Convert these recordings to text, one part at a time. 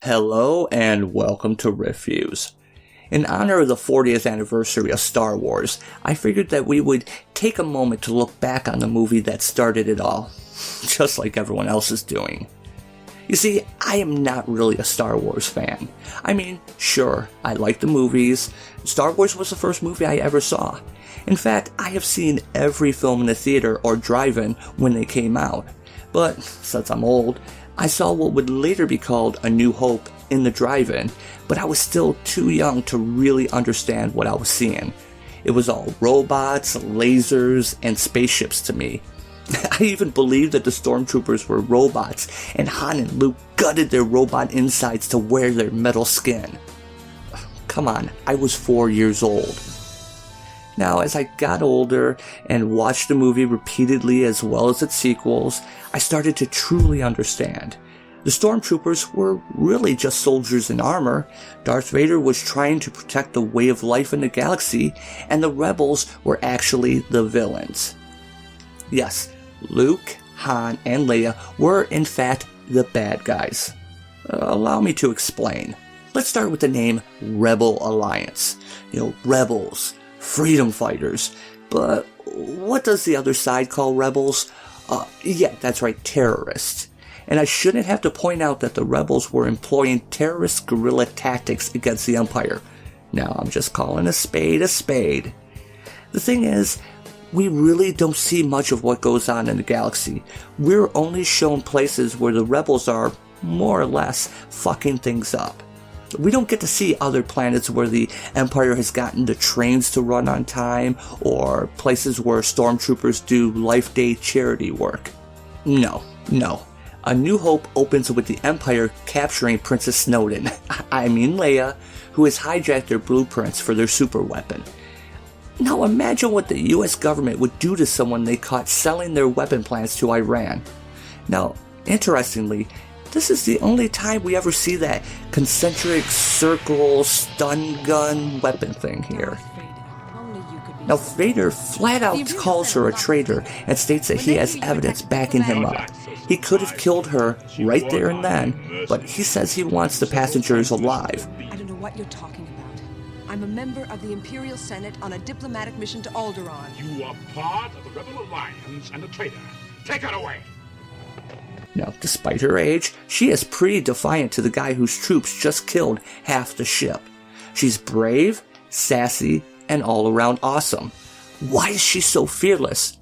Hello and welcome to Riff Vues. In honor of the 40th anniversary of Star Wars, I figured that we would take a moment to look back on the movie that started it all, just like everyone else is doing. You see, I am not really a Star Wars fan. I mean, sure, I like the movies. Star Wars was the first movie I ever saw. In fact, I have seen every film in the theater or drive-in when they came out. But since I'm old, I saw what would later be called A New Hope in the drive-in, but I was still too young to really understand what I was seeing. It was all robots, lasers, and spaceships to me. I even believed that the stormtroopers were robots, and Han and Luke gutted their robot insides to wear their metal skin. Come on, I was 4 years old. Now, as I got older and watched the movie repeatedly as well as its sequels, I started to truly understand. The stormtroopers were really just soldiers in armor. Darth Vader was trying to protect the way of life in the galaxy, and the rebels were actually the villains. Yes, Luke, Han, and Leia were in fact the bad guys. Allow me to explain. Let's start with the name Rebel Alliance. Rebels. Freedom fighters. But what does the other side call rebels? Yeah, that's right, terrorists. And I shouldn't have to point out that the rebels were employing terrorist guerrilla tactics against the Empire. Now I'm just calling a spade a spade. The thing is, we really don't see much of what goes on in the galaxy. We're only shown places where the rebels are, more or less, fucking things up. We don't get to see other planets where the Empire has gotten the trains to run on time, or places where stormtroopers do Life Day charity work. No. A New Hope opens with the Empire capturing Princess Snowden, I mean Leia, who has hijacked their blueprints for their super weapon. Now imagine what the US government would do to someone they caught selling their weapon plans to Iran. Now, interestingly, this is the only time we ever see that concentric circle stun gun weapon thing here. Now Vader flat out calls her a traitor and states that he has evidence backing him up. He could have killed her right there and then, but he says he wants the passengers alive. I don't know what you're talking about. I'm a member of the Imperial Senate on a diplomatic mission to Alderaan. You are part of the Rebel Alliance and a traitor. Take her away! Now, despite her age, she is pretty defiant to the guy whose troops just killed half the ship. She's brave, sassy, and all around awesome. Why is she so fearless?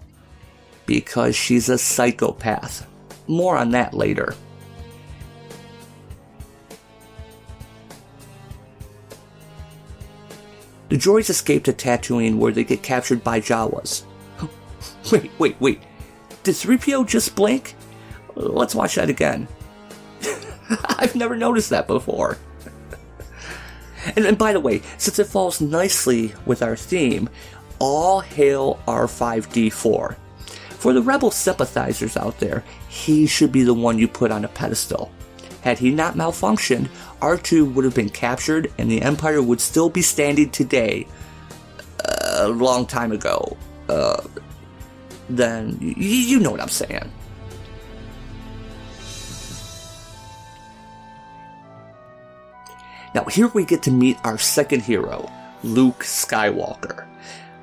Because she's a psychopath. More on that later. The droids escape to Tatooine where they get captured by Jawas. Wait. Did 3PO just blink? Let's watch that again. I've never noticed that before. And by the way, since it falls nicely with our theme, all hail R5-D4. For the Rebel sympathizers out there, he should be the one you put on a pedestal. Had he not malfunctioned, R2 would have been captured and the Empire would still be standing today. A long time ago. Then, you know what I'm saying. Now here we get to meet our second hero, Luke Skywalker.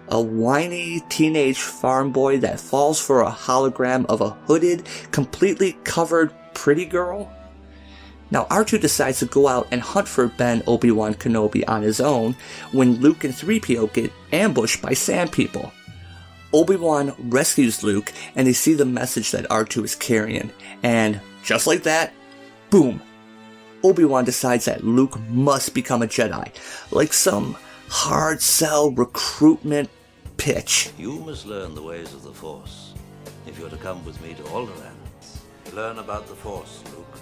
A whiny teenage farm boy that falls for a hologram of a hooded, completely covered pretty girl. Now R2 decides to go out and hunt for Ben Obi-Wan Kenobi on his own when Luke and 3PO get ambushed by sand people. Obi-Wan rescues Luke and they see the message that R2 is carrying, and just like that, boom! Obi-Wan decides that Luke must become a Jedi, like some hard sell recruitment pitch. You must learn the ways of the Force. If you're to come with me to Alderaan, learn about the Force, Luke.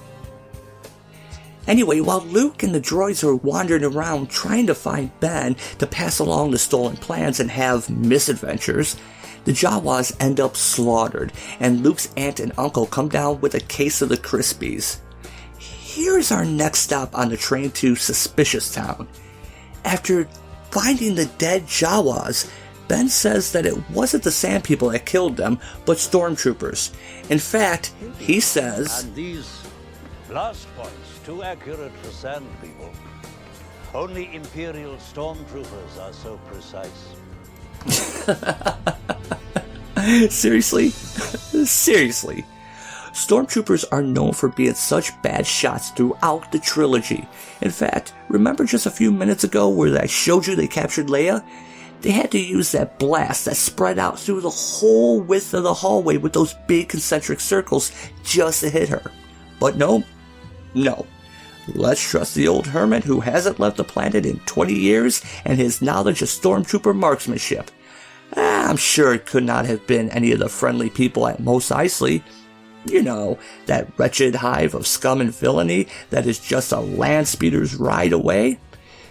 Anyway, while Luke and the droids are wandering around trying to find Ben to pass along the stolen plans and have misadventures, the Jawas end up slaughtered, and Luke's aunt and uncle come down with a case of the Crispies. Here's our next stop on the train to Suspicious Town. After finding the dead Jawas, Ben says that it wasn't the Sand People that killed them, but stormtroopers. In fact, he says, And these blast points too accurate for sand people. Only Imperial stormtroopers are so precise. Seriously? Seriously. Stormtroopers are known for being such bad shots throughout the trilogy. In fact, remember just a few minutes ago where I showed you they captured Leia? They had to use that blast that spread out through the whole width of the hallway with those big concentric circles just to hit her. But no. Let's trust the old hermit who hasn't left the planet in 20 years and his knowledge of stormtrooper marksmanship. I'm sure it could not have been any of the friendly people at Mos Eisley. You know, that wretched hive of scum and villainy that is just a land speeder's ride away.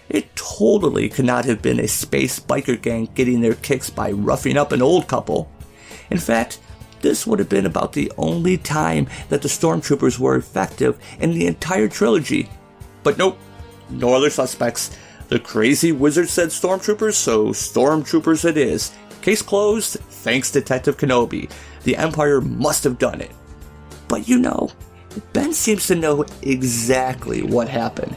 It totally could not have been a space biker gang getting their kicks by roughing up an old couple. In fact, this would have been about the only time that the stormtroopers were effective in the entire trilogy. But nope, no other suspects. The crazy wizard said stormtroopers, so stormtroopers it is. Case closed, thanks Detective Kenobi. The Empire must have done it. But you know, Ben seems to know exactly what happened.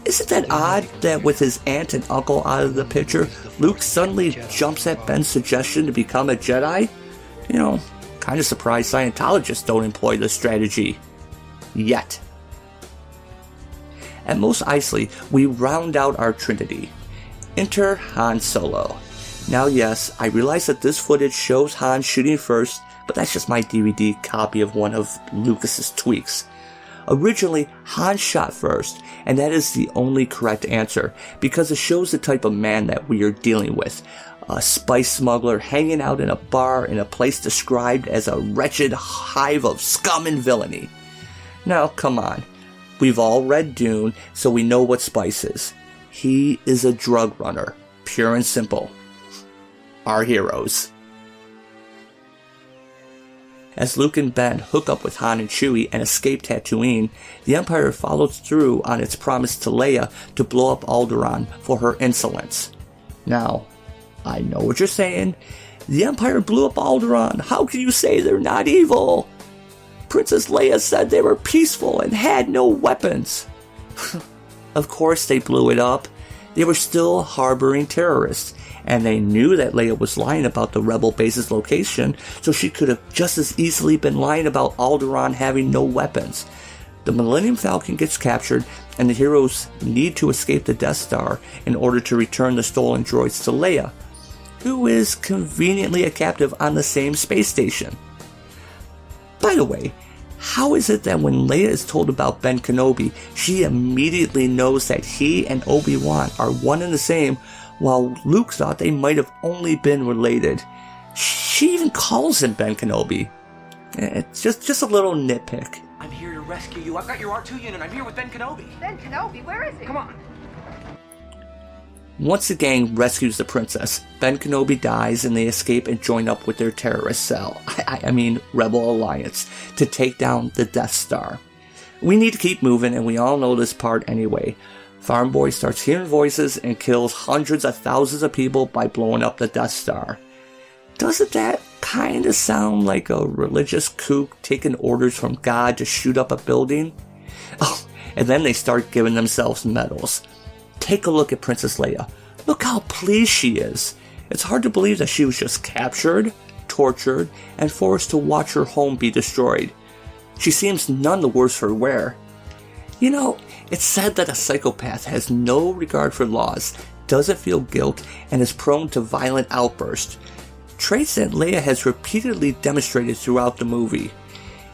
Isn't that odd that with his aunt and uncle out of the picture, Luke suddenly jumps at Ben's suggestion to become a Jedi? You know, kind of surprised Scientologists don't employ this strategy. Yet. At Mos Eisley, we round out our trinity. Enter Han Solo. Now yes, I realize that this footage shows Han shooting first, but that's just my DVD copy of one of Lucas's tweaks. Originally, Han shot first, and that is the only correct answer, because it shows the type of man that we are dealing with. A spice smuggler hanging out in a bar in a place described as a wretched hive of scum and villainy. Now, come on. We've all read Dune, so we know what Spice is. He is a drug runner, pure and simple. Our heroes. As Luke and Ben hook up with Han and Chewie and escape Tatooine, the Empire follows through on its promise to Leia to blow up Alderaan for her insolence. Now, I know what you're saying. The Empire blew up Alderaan. How can you say they're not evil? Princess Leia said they were peaceful and had no weapons. Of course they blew it up. They were still harboring terrorists, and they knew that Leia was lying about the rebel base's location, so she could have just as easily been lying about Alderaan having no weapons. The Millennium Falcon gets captured, and the heroes need to escape the Death Star in order to return the stolen droids to Leia, who is conveniently a captive on the same space station. By the way, how is it that when Leia is told about Ben Kenobi, she immediately knows that he and Obi-Wan are one and the same, while Luke thought they might have only been related? She even calls him Ben Kenobi. It's just a little nitpick. I'm here to rescue you. I've got your R2 unit. I'm here with Ben Kenobi. Ben Kenobi, where is he? Come on. Once the gang rescues the princess, Ben Kenobi dies and they escape and join up with their terrorist cell, I mean Rebel Alliance, to take down the Death Star. We need to keep moving, and we all know this part anyway. Farm Boy starts hearing voices and kills hundreds of thousands of people by blowing up the Death Star. Doesn't that kind of sound like a religious kook taking orders from God to shoot up a building? Oh, and then they start giving themselves medals. Take a look at Princess Leia. Look how pleased she is. It's hard to believe that she was just captured, tortured, and forced to watch her home be destroyed. She seems none the worse for wear. You know, it's said that a psychopath has no regard for laws, doesn't feel guilt, and is prone to violent outbursts. Traits that Leia has repeatedly demonstrated throughout the movie.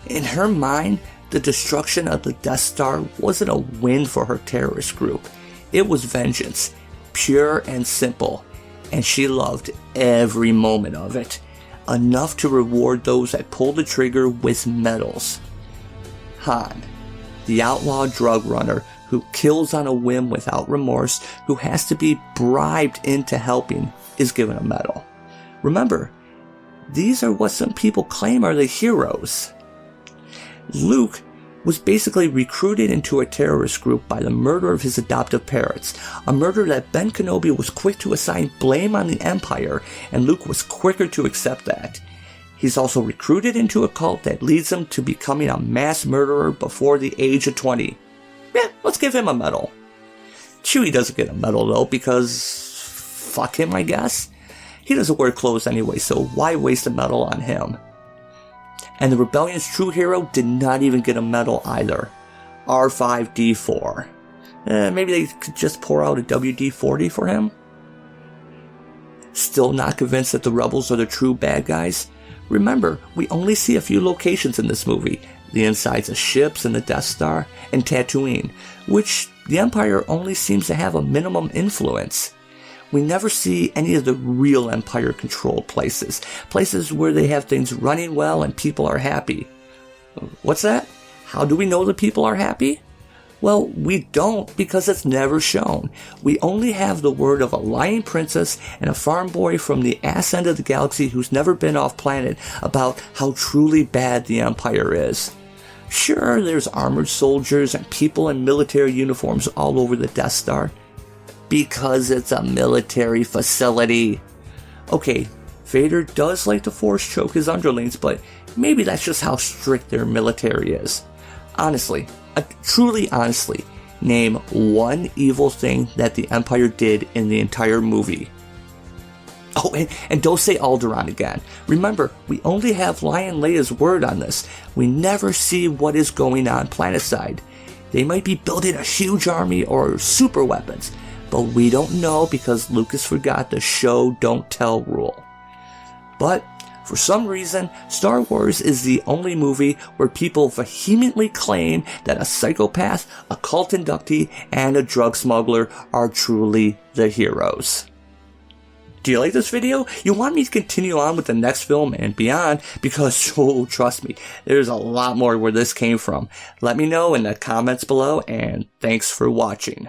In her mind, the destruction of the Death Star wasn't a win for her terrorist group. It was vengeance, pure and simple, and she loved every moment of it, enough to reward those that pulled the trigger with medals. Han, the outlaw drug runner who kills on a whim without remorse, who has to be bribed into helping, is given a medal. Remember, these are what some people claim are the heroes. Luke was basically recruited into a terrorist group by the murder of his adoptive parents, a murder that Ben Kenobi was quick to assign blame on the Empire, and Luke was quicker to accept that. He's also recruited into a cult that leads him to becoming a mass murderer before the age of 20. Yeah, let's give him a medal. Chewie doesn't get a medal though, because fuck him, I guess. He doesn't wear clothes anyway, so why waste a medal on him? And the Rebellion's true hero did not even get a medal either. R5-D4. Maybe they could just pour out a WD-40 for him? Still not convinced that the rebels are the true bad guys? Remember, we only see a few locations in this movie. The insides of ships and the Death Star, and Tatooine, which the Empire only seems to have a minimum influence. We never see any of the real Empire-controlled places. Places where they have things running well and people are happy. What's that? How do we know the people are happy? Well, we don't, because it's never shown. We only have the word of a lying princess and a farm boy from the ass end of the galaxy who's never been off planet about how truly bad the Empire is. Sure, there's armored soldiers and people in military uniforms all over the Death Star. Because it's a military facility. Okay, Vader does like to force choke his underlings, but maybe that's just how strict their military is. Honestly, truly honestly, name one evil thing that the Empire did in the entire movie. Oh, and don't say Alderaan again. Remember, we only have Lion Leia's word on this. We never see what is going on planetside. They might be building a huge army or super weapons, but we don't know because Lucas forgot the show don't tell rule. But for some reason, Star Wars is the only movie where people vehemently claim that a psychopath, a cult inductee, and a drug smuggler are truly the heroes. Do you like this video? You want me to continue on with the next film and beyond? Because, oh, trust me, there's a lot more where this came from. Let me know in the comments below, and thanks for watching.